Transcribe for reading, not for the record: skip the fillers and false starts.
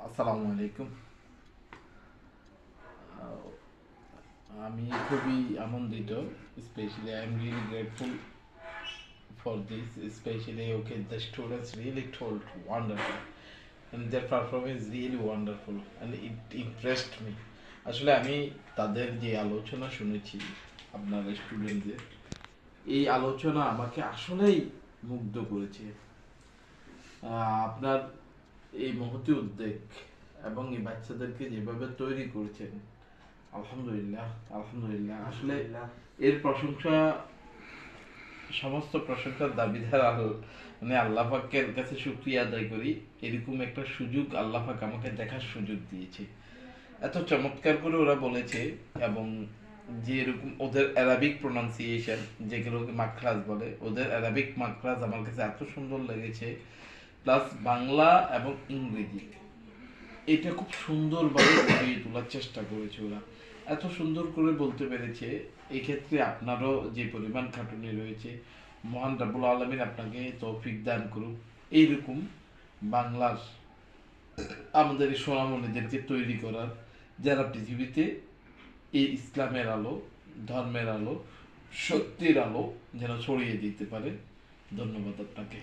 আসসালামু আলাইকুম। আমি খুবই আনন্দিত, specially I am really grateful for this, especially okay, the students really told wonderful and their performance really wonderful and it impressed me. আসলে আমি তাদের যে আলোচনা শুনেছি আপনার স্টুডেন্টদের, এই আলোচনা আমাকে আসলেই মুগ্ধ করেছে। আপনার এই মহতি উদ্যোগ এবং এই বাচ্চাদেরকে যেভাবে তৈরি করেছেন, আলহামদুলিল্লাহ আলহামদুলিল্লাহ। আসলে এর প্রশংসা, সমস্ত প্রশংসার দাবিদার মানে আল্লাহ পাকের কাছে শুকরিয়া আদায় করি। এরকম একটা সুযোগ আল্লাহ পাক আমাকে দেখার সুযোগ দিয়েছে। এত চমৎকার করে ওরা বলেছে, এবং যে এরকম ওদের অ্যারাবিক প্রোনাউন্সিয়েশন, যেগুলোকে মাখরাজ বলে, ওদের অ্যারাবিক মাখরাজ আমার কাছে এত সুন্দর লেগেছে। প্লাস বাংলা এবং ইংরেজি, এটা খুব সুন্দরভাবে ফুটিয়ে তোলার চেষ্টা করেছে ওরা। এত সুন্দর করে বলতে পেরেছে। এই ক্ষেত্রে আপনারও যে পরিমাণ খাটুনি রয়েছে, মহান রাব্বুল আলামিন আপনাকে তৌফিক দান করুক। এইরকম বাংলার আমাদের এই সোনামণিদেরকে তৈরি করার, যারা পৃথিবীতে এই ইসলামের আলো, ধর্মের আলো, সত্যের আলো যেন ছড়িয়ে দিতে পারে। ধন্যবাদ আপনাকে।